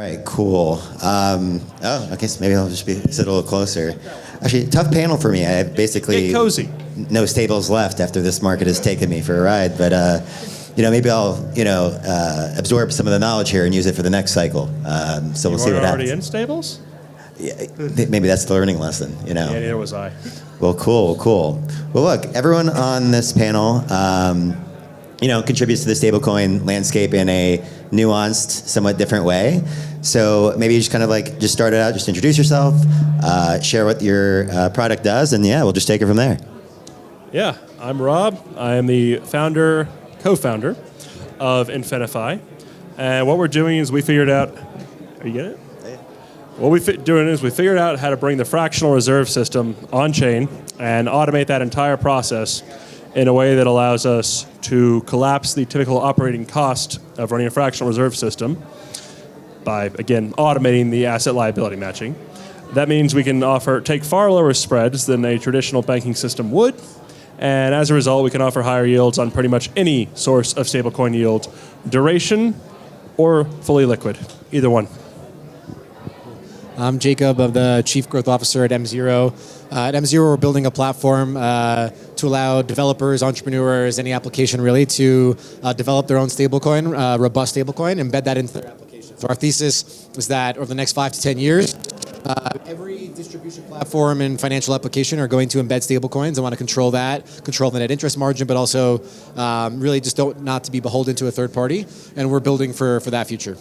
right, cool. Okay, so maybe I'll just sit a little closer. Actually, tough panel for me. I have basically Get cozy. no stables left after this market has taken me for a ride. But maybe I'll absorb some of the knowledge here and use it for the next cycle. So we'll see what happens. Already in stables? Yeah, maybe that's the learning lesson. Yeah, neither was I. Well, cool. Well, look, everyone on this panel, contributes to the stablecoin landscape in a nuanced, somewhat different way. So maybe you just kind of just start it out, just introduce yourself, share what your product does, and we'll just take it from there. Yeah, I'm Rob. I am the co-founder of InfiniFi. And what we're doing is we figured out, are you getting it? What we're doing is we figured out how to bring the fractional reserve system on-chain and automate that entire process in a way that allows us to collapse the typical operating cost of running a fractional reserve system by, again, automating the asset liability matching. That means we can take far lower spreads than a traditional banking system would, and as a result, we can offer higher yields on pretty much any source of stablecoin yield, duration or fully liquid, either one. I'm Jacob, I'm the Chief Growth Officer at M0. At M0, we're building a platform to allow developers, entrepreneurs, any application really, to develop their own stablecoin, robust stablecoin, embed that into their application. So our thesis is that over the next 5 to 10 years, every distribution platform and financial application are going to embed stablecoins. They want to control the net interest margin, but also really just not to be beholden to a third party. And we're building for that future.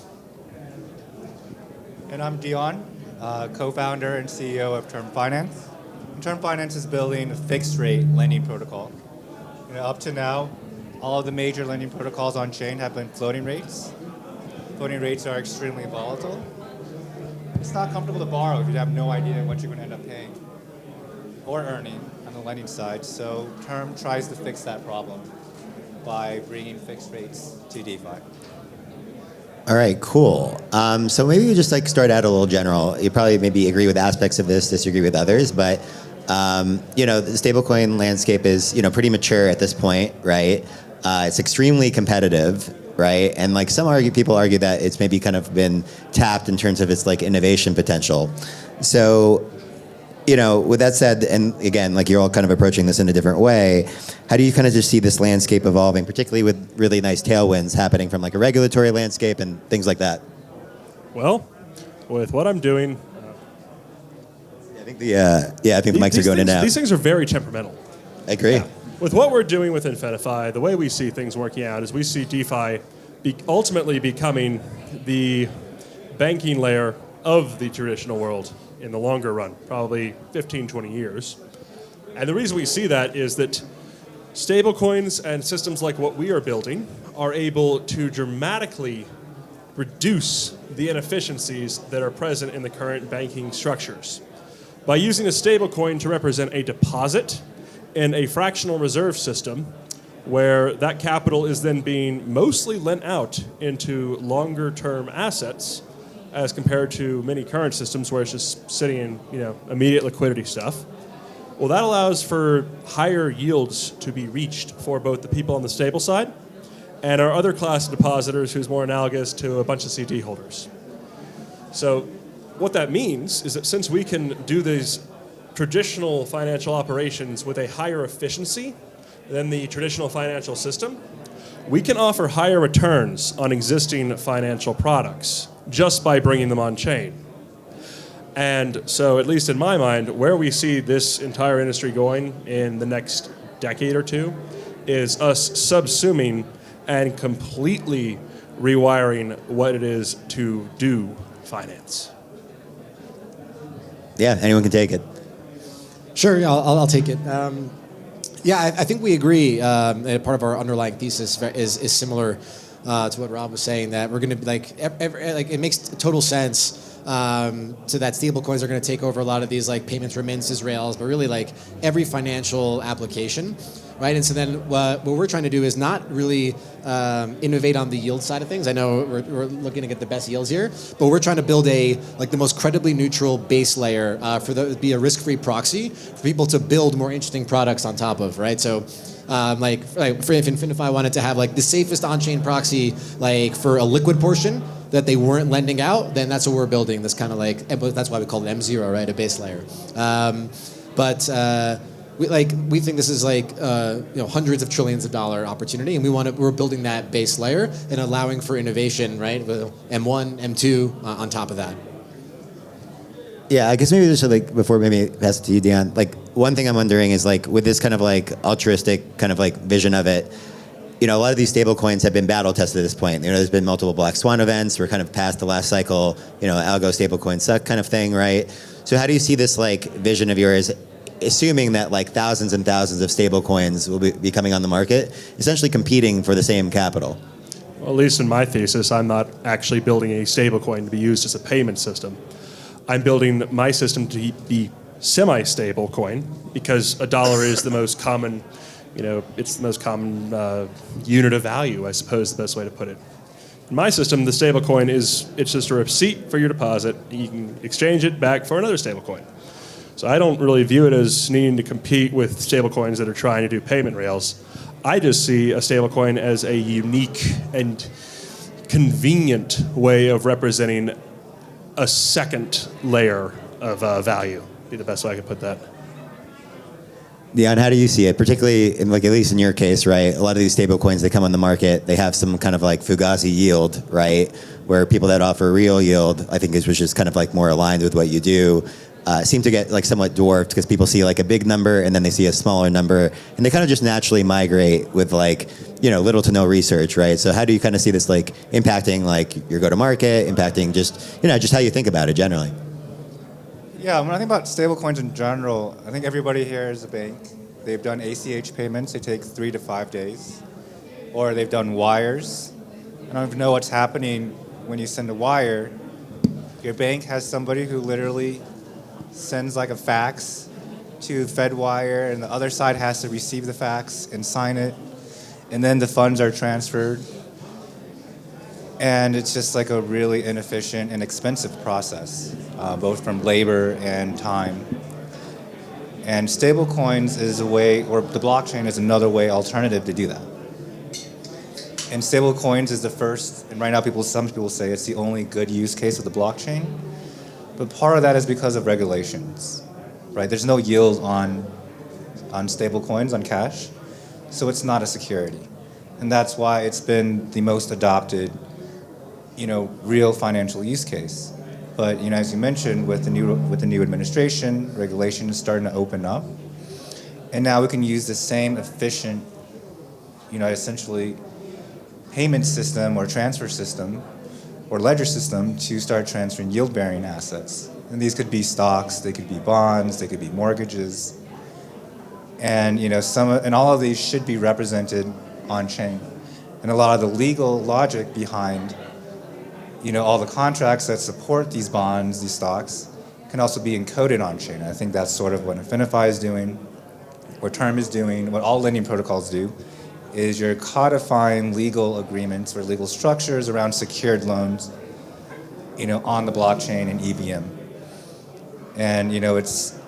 And I'm Dion, co-founder and CEO of Term Finance. And Term Finance is building a fixed-rate lending protocol. Up to now, all of the major lending protocols on chain have been floating rates. Floating rates are extremely volatile. It's not comfortable to borrow if you have no idea what you're going to end up paying or earning on the lending side. So Term tries to fix that problem by bringing fixed rates to DeFi. All right, cool. So maybe you just start out a little general. You probably maybe agree with aspects of this, disagree with others, but the stablecoin landscape is pretty mature at this point, right? It's extremely competitive, right? And people argue that it's maybe kind of been tapped in terms of its innovation potential. So, with that said, and again, you're all kind of approaching this in a different way, how do you kind of just see this landscape evolving, particularly with really nice tailwinds happening from a regulatory landscape and things like that? Well, with what I'm doing, I think the mics are going in now. These things are very temperamental. I agree. Yeah. With what we're doing with InfiniFi, the way we see things working out is we see DeFi ultimately becoming the banking layer of the traditional world in the longer run, probably 15, 20 years. And the reason we see that is that stablecoins and systems like what we are building are able to dramatically reduce the inefficiencies that are present in the current banking structures. By using a stablecoin to represent a deposit in a fractional reserve system, where that capital is then being mostly lent out into longer term assets, as compared to many current systems where it's just sitting in immediate liquidity stuff. Well, that allows for higher yields to be reached for both the people on the stable side and our other class of depositors who's more analogous to a bunch of CD holders. So what that means is that since we can do these traditional financial operations with a higher efficiency than the traditional financial system, we can offer higher returns on existing financial products just by bringing them on chain. And so, at least in my mind, where we see this entire industry going in the next decade or two is us subsuming and completely rewiring what it is to do finance. Yeah, anyone can take it. Sure, yeah, I'll take it. I think we agree. Part of our underlying thesis is similar to what Rob was saying, that we're going to be it makes total sense to that stablecoins are going to take over a lot of these payments, remittances, rails, but really every financial application, right? And so then what we're trying to do is not really innovate on the yield side of things. I know we're looking to get the best yields here, but we're trying to build the most credibly neutral base layer be a risk-free proxy for people to build more interesting products on top of, right? So if InfiniFi wanted to have the safest on-chain proxy for a liquid portion, that they weren't lending out, then that's what we're building. This kind of like, that's why we call it M0, right? A base layer. We think this is like hundreds of trillions of dollar opportunity, and we're building that base layer and allowing for innovation, right? With M1, M2 on top of that. Yeah, I guess maybe just like before maybe pass it to you, Dion. Like one thing I'm wondering is like with this kind of like altruistic kind of like vision of it, a lot of these stable coins have been battle tested at this point. There's been multiple black swan events. We're kind of past the last cycle, algo stable coin suck kind of thing, right? So how do you see this like vision of yours, assuming that like thousands and thousands of stable coins will be coming on the market, essentially competing for the same capital? Well, at least in my thesis, I'm not actually building a stablecoin to be used as a payment system. I'm building my system to be semi-stable coin because a dollar is the most common, it's the most common unit of value, I suppose is the best way to put it. In my system, the stablecoin it's just a receipt for your deposit. You can exchange it back for another stablecoin. So I don't really view it as needing to compete with stablecoins that are trying to do payment rails. I just see a stablecoin as a unique and convenient way of representing a second layer of value, be the best way I could put that. Dion, how do you see it? Particularly in like, at least in your case, right? A lot of these stable coins that come on the market, they have some kind of like Fugazi yield, right? Where people that offer real yield, I think which is kind of like more aligned with what you do, seem to get like somewhat dwarfed because people see like a big number and then they see a smaller number and they kind of just naturally migrate with like, little to no research, right? So how do you kind of see this like impacting like your go-to-market, impacting just, just how you think about it generally? Yeah, when I think about stablecoins in general, I think everybody here is a bank. They've done ACH payments. They take 3 to 5 days. Or they've done wires. I don't even know what's happening when you send a wire. Your bank has somebody who literally sends like a fax to FedWire, and the other side has to receive the fax and sign it, and then the funds are transferred. And it's just like a really inefficient and expensive process, both from labor and time. And stablecoins is a way, or the blockchain is another way, alternative to do that. And stablecoins is the first, and right now some people say it's the only good use case of the blockchain. But part of that is because of regulations, right? There's no yield on stablecoins, on cash, so it's not a security. And that's why it's been the most adopted, real financial use case. But as you mentioned, with the new administration, regulation is starting to open up, and now we can use the same efficient, essentially payment system or transfer system or ledger system to start transferring yield-bearing assets. And these could be stocks, they could be bonds, they could be mortgages, and and all of these should be represented on chain. And a lot of the legal logic behind all the contracts that support these bonds, these stocks, can also be encoded on chain. And I think that's sort of what InfiniFi is doing, what Term is doing, what all lending protocols do, is you're codifying legal agreements or legal structures around secured loans, on the blockchain and EVM. And it's,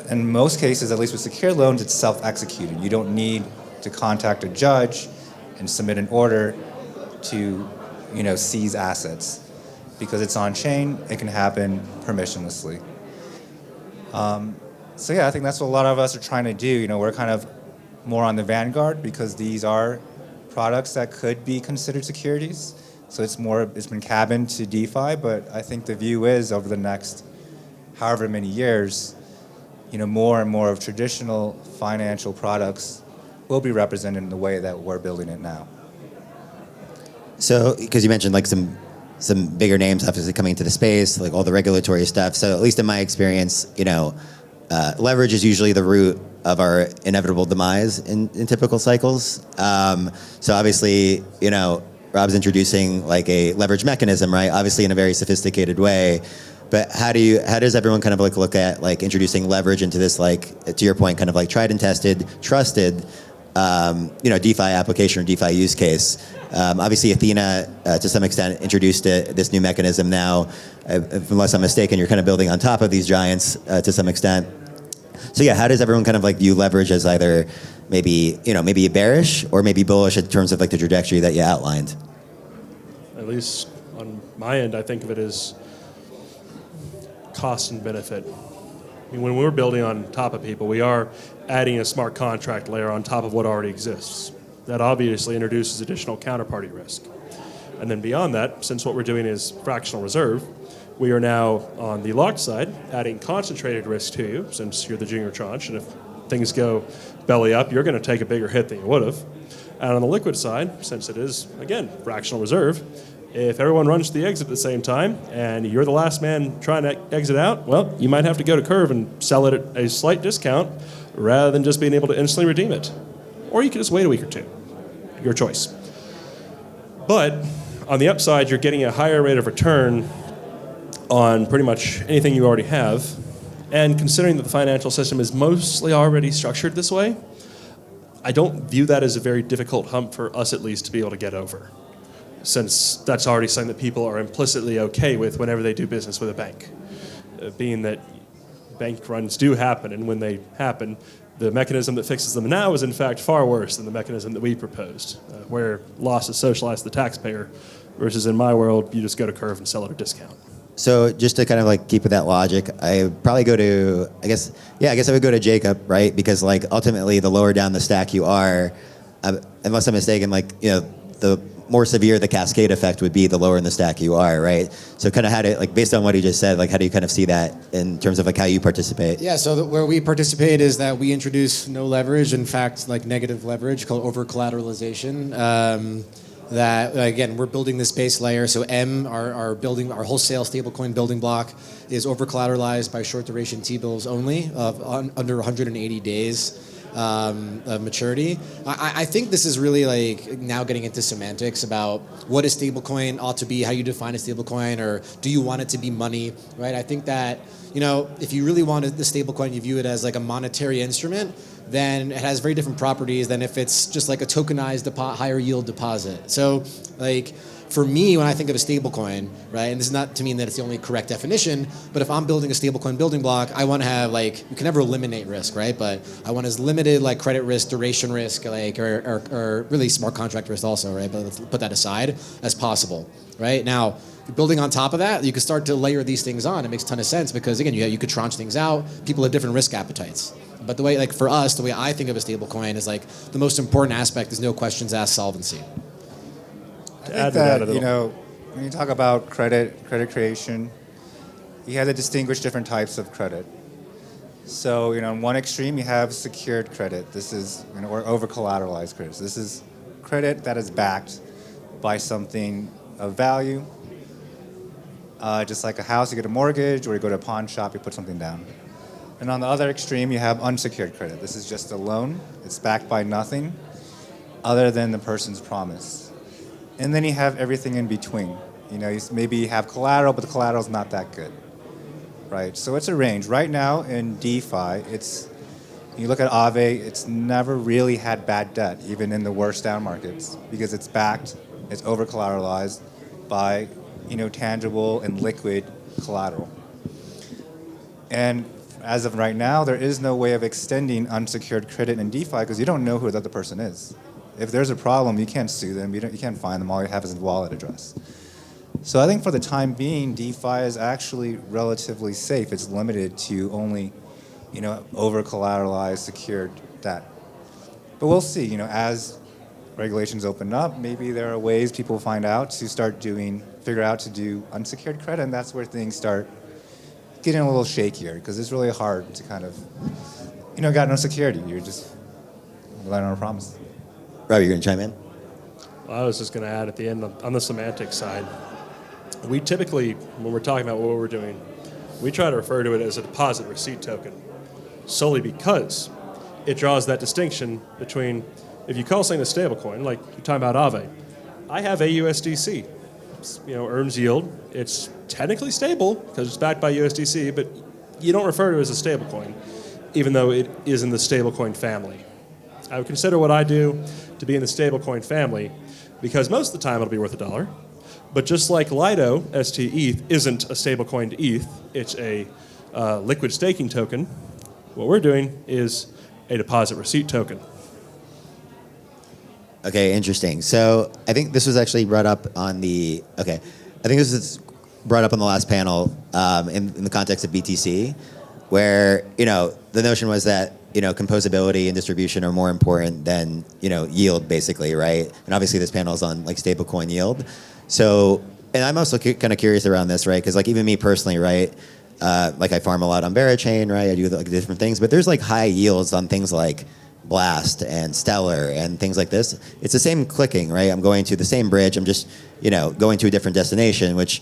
in most cases, at least with secured loans, it's self-executed. You don't need to contact a judge and submit an order to seize assets, because it's on chain. It can happen permissionlessly. So yeah, I think that's what a lot of us are trying to do. We're kind of more on the vanguard because these are products that could be considered securities. So it's been cabined to DeFi, but I think the view is over the next however many years, more and more of traditional financial products will be represented in the way that we're building it now. So, because you mentioned like some bigger names obviously coming into the space, like all the regulatory stuff. So at least in my experience, leverage is usually the root of our inevitable demise in typical cycles. So obviously, Rob's introducing like a leverage mechanism, right? Obviously in a very sophisticated way. But how does everyone kind of like look at like introducing leverage into this, like to your point, kind of like tried and tested, trusted, DeFi application or DeFi use case? Obviously, Athena, to some extent, introduced this new mechanism now. Unless I'm mistaken, you're kind of building on top of these giants to some extent. So yeah, how does everyone kind of like view leverage as either maybe bearish or maybe bullish in terms of like the trajectory that you outlined? At least on my end, I think of it as cost and benefit. I mean, when we're building on top of people, we are adding a smart contract layer on top of what already exists. That obviously introduces additional counterparty risk. And then beyond that, since what we're doing is fractional reserve, we are now on the locked side adding concentrated risk to you, since you're the junior tranche, and if things go belly up, you're going to take a bigger hit than you would have. And on the liquid side, since it is, again, fractional reserve, if everyone runs to the exit at the same time and you're the last man trying to exit out, well, you might have to go to curve and sell it at a slight discount rather than just being able to instantly redeem it. Or you can just wait a week or two. Your choice. But on the upside, you're getting a higher rate of return on pretty much anything you already have. And considering that the financial system is mostly already structured this way, I don't view that as a very difficult hump for us at least to be able to get over, since that's already something that people are implicitly okay with whenever they do business with a bank. Being that bank runs do happen, and when they happen, the mechanism that fixes them now is in fact far worse than the mechanism that we proposed, where loss is socialized to the taxpayer, versus in my world, you just go to curve and sell at a discount. So just to kind of like keep with that logic, I probably go to, I guess I would go to Jacob, right? Because like ultimately the lower down the stack you are, unless I'm mistaken, like, you know, the more severe the cascade effect would be, the lower in the stack you are, right? So kind of how to, like, based on what he just said, like how do you kind of see that in terms of like how you participate? Yeah, so where we participate is that we introduce no leverage, in fact, like negative leverage called over-collateralization. That, again, we're building this base layer. So our wholesale stablecoin building block is over-collateralized by short duration T-bills only of under 180 days. Of maturity. I think this is really like now getting into semantics about what a stablecoin ought to be, how you define a stablecoin, or do you want it to be money, right? I think that, you know, if you really want the stablecoin, you view it as like a monetary instrument, then it has very different properties than if it's just like a tokenized higher yield deposit. So like, for me, when I think of a stablecoin, right, and this is not to mean that it's the only correct definition, but if I'm building a stablecoin building block, I want to have like, you can never eliminate risk, right? But I want as limited like credit risk, duration risk, like, or really smart contract risk also, right? But let's put that aside as possible, right? Now, building on top of that, you can start to layer these things on. It makes a ton of sense because again, you could tranche things out. People have different risk appetites. But the way, like for us, the way I think of a stablecoin is like the most important aspect is no questions asked solvency. I think that, you know, when you talk about credit creation, you have to distinguish different types of credit. So, you know, on one extreme, you have secured credit. This is, you know, or over-collateralized credit. So this is credit that is backed by something of value. Just like a house, you get a mortgage, or you go to a pawn shop, you put something down. And on the other extreme, you have unsecured credit. This is just a loan. It's backed by nothing other than the person's promise. And then you have everything in between. You know, maybe you have collateral, but the collateral's not that good, right? So it's a range. Right now in DeFi, you look at Aave, it's never really had bad debt, even in the worst down markets, because it's backed, it's over-collateralized by, you know, tangible and liquid collateral. And as of right now, there is no way of extending unsecured credit in DeFi because you don't know who the other person is. If there's a problem, you can't sue them, you can't find them, all you have is a wallet address. So I think for the time being, DeFi is actually relatively safe. It's limited to only, you know, over-collateralized secured debt. But we'll see, you know, as regulations open up, maybe there are ways people find out to figure out to do unsecured credit, and that's where things start getting a little shakier, because it's really hard to kind of, you know, got no security. You're just relying on a promise. Rob, you're going to chime in? Well, I was just going to add at the end on the semantic side, we typically, when we're talking about what we're doing, we try to refer to it as a deposit receipt token, solely because it draws that distinction between, if you call something a stablecoin, like you're talking about Aave, I have AUSDC. It's, you know, earns yield. It's technically stable because it's backed by USDC, but you don't refer to it as a stablecoin, even though it is in the stablecoin family. I would consider what I do to be in the stablecoin family because most of the time it'll be worth $1. But just like Lido, ST-ETH, isn't a stablecoin to ETH, it's a liquid staking token, what we're doing is a deposit receipt token. Okay, interesting. So I think this was actually brought up on the, okay. I think this is brought up on the last panel in the context of BTC, where the notion was that composability and distribution are more important than yield, basically, right? And obviously this panel is on like stablecoin yield. So, and I'm also kind of curious around this, right? Because like even me personally, right? Like I farm a lot on Barachain, right? I do like different things, but there's like high yields on things like Blast and Stellar and things like this. It's the same clicking, right? I'm going to the same bridge. I'm just going to a different destination, which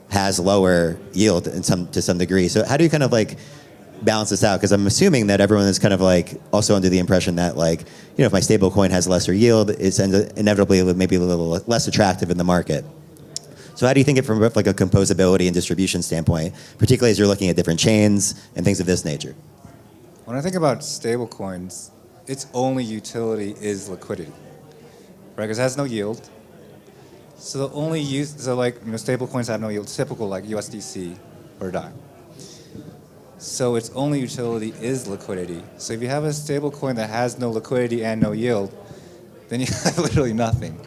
has lower yield to some degree. So how do you kind of like balance this out? Because I'm assuming that everyone is kind of like also under the impression that like if my stablecoin has lesser yield, it's inevitably maybe a little less attractive in the market. So how do you think it from like a composability and distribution standpoint, particularly as you're looking at different chains and things of this nature? When I think about stablecoins, its only utility is liquidity, right? Because it has no yield. So the only use, stablecoins have no yield, typical like USDC or DAI. So its only utility is liquidity. So if you have a stablecoin that has no liquidity and no yield, then you have literally nothing,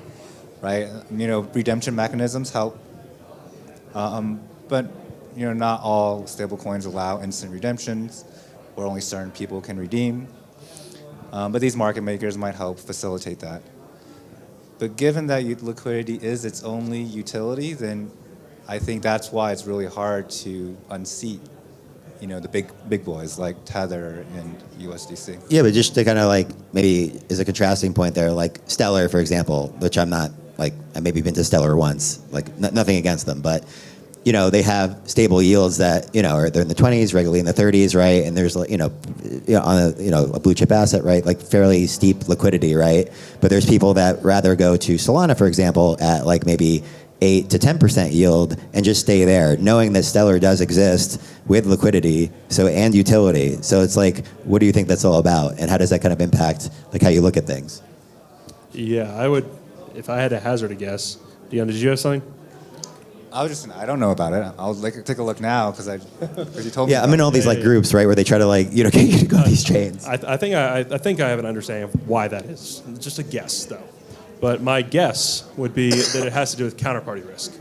right? Redemption mechanisms help, but not all stablecoins allow instant redemptions, or only certain people can redeem. But these market makers might help facilitate that. But given that liquidity is its only utility, then I think that's why it's really hard to unseat, the big boys like Tether and USDC. Yeah, but just to kind of like maybe as a contrasting point there, like Stellar, for example, which I'm not like, I maybe been to Stellar once, like nothing against them, but they have stable yields that they're in the 20s, regularly in the 30s, right? And there's on a blue chip asset, right? Like fairly steep liquidity, right? But there's people that rather go to Solana, for example, at like maybe 8 to 10% yield and just stay there, knowing that Stellar does exist with liquidity, and utility. So it's like, what do you think that's all about, and how does that kind of impact like how you look at things? Yeah, I would, if I had to hazard a guess. Dion, did you have something? I don't know about it. I'll take a look now because you told me. Yeah, I'm in all these like groups, right, where they try to like get you to go on these chains. I think I have an understanding of why that is. Just a guess, though. But my guess would be that it has to do with counterparty risk.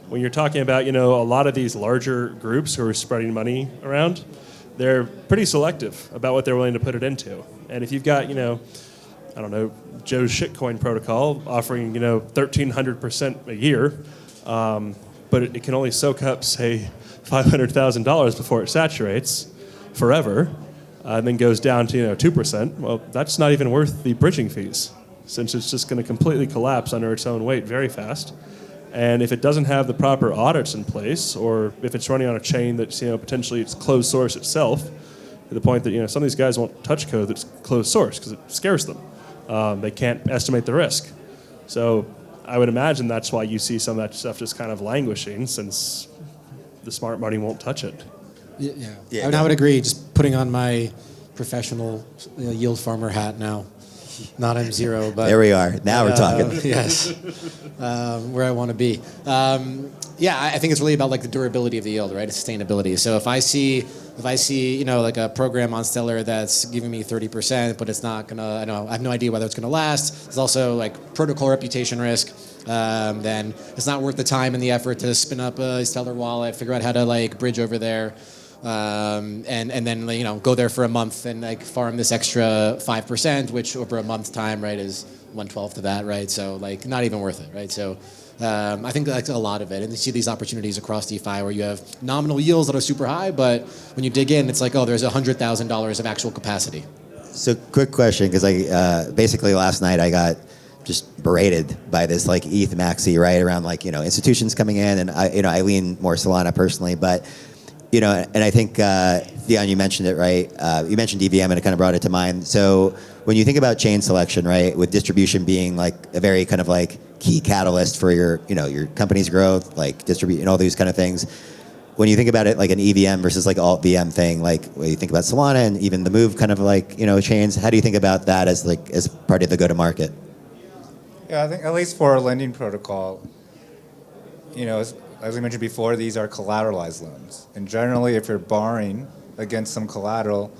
When you're talking about a lot of these larger groups who are spreading money around, they're pretty selective about what they're willing to put it into. And if you've got I don't know, Joe's shitcoin protocol offering 1,300% a year. But it can only soak up, say, $500,000 before it saturates forever, and then goes down to 2%. Well, that's not even worth the bridging fees, since it's just going to completely collapse under its own weight very fast. And if it doesn't have the proper audits in place, or if it's running on a chain that's potentially it's closed source itself, to the point that some of these guys won't touch code that's closed source because it scares them. They can't estimate the risk. So I would imagine that's why you see some of that stuff just kind of languishing, since the smart money won't touch it. Yeah. I would agree. Just putting on my professional yield farmer hat now. Not M0, but there we are. Now we're talking. Yes, where I want to be. I think it's really about like the durability of the yield, right? Sustainability. So if I see like a program on Stellar that's giving me 30%, but it's not gonna, I have no idea whether it's gonna last. There's also like protocol reputation risk. Then it's not worth the time and the effort to spin up a Stellar wallet, figure out how to like bridge over there. And then go there for a month and like farm this extra 5%, which over a month's time, right, is 1/12 of that, right? So like not even worth it, right? So I think that's a lot of it, and you see these opportunities across DeFi where you have nominal yields that are super high, but when you dig in, it's like there's $100,000 of actual capacity. So quick question, because I basically last night I got just berated by this like ETH maxi, right, around like institutions coming in, and I lean more Solana personally, but. And I think, Dion, you mentioned it, right? You mentioned EVM, and it kind of brought it to mind. So when you think about chain selection, right, with distribution being like a very kind of like key catalyst for your company's growth, like distribute and all these kind of things. When you think about it like an EVM versus like alt VM thing, like when you think about Solana and even the Move kind of like chains, how do you think about that as part of the go-to-market? Yeah, I think at least for a lending protocol, as we mentioned before, these are collateralized loans. And generally, if you're borrowing against some collateral,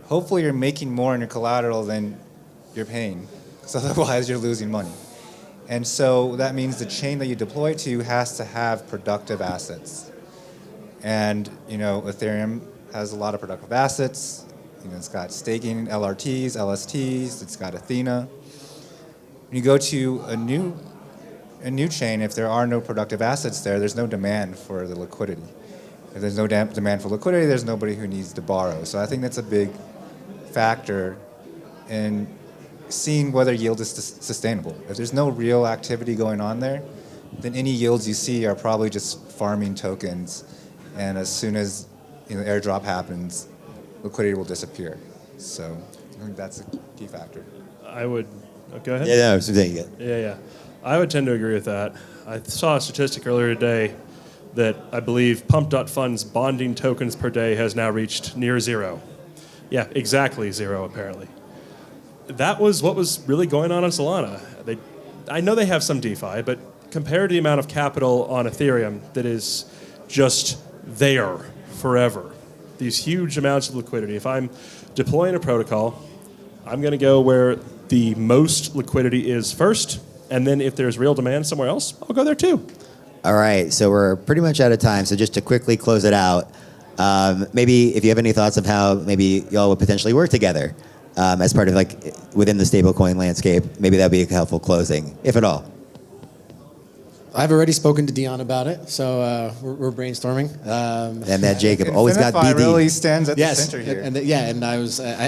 hopefully you're making more in your collateral than you're paying, because otherwise you're losing money. And so that means the chain that you deploy to has to have productive assets. And Ethereum has a lot of productive assets. It's got staking, LRTs, LSTs. It's got Athena. When you go to a new chain, if there are no productive assets there, there's no demand for the liquidity. If there's no demand for liquidity, there's nobody who needs to borrow. So I think that's a big factor in seeing whether yield is sustainable. If there's no real activity going on there, then any yields you see are probably just farming tokens. And as soon as airdrop happens, liquidity will disappear. So I think that's a key factor. I would go ahead. Yeah, no, I was saying it. Yeah. I would tend to agree with that. I saw a statistic earlier today that I believe Pump.Fund's bonding tokens per day has now reached near zero. Yeah, exactly zero, apparently. That was what was really going on Solana. I know they have some DeFi, but compared to the amount of capital on Ethereum that is just there forever, these huge amounts of liquidity. If I'm deploying a protocol, I'm going to go where the most liquidity is first, and then if there's real demand somewhere else, I'll go there too. All right, so we're pretty much out of time. So just to quickly close it out, maybe if you have any thoughts of how maybe y'all would potentially work together as part of within the stablecoin landscape, maybe that'd be a helpful closing, if at all. I've already spoken to Dion about it, so we're brainstorming. And that Jacob always got InfiniFi BD. really stands at the Yes, center here. and I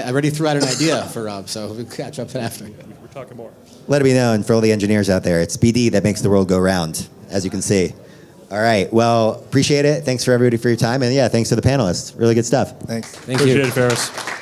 already threw out an idea for Rob, so we'll catch up after. We're talking more. Let it be known for all the engineers out there, it's BD that makes the world go round, as you can see. All right, well, appreciate it. Thanks for everybody for your time, and yeah, thanks to the panelists. Really good stuff. Thanks. Thank Appreciate you. it, Ferris.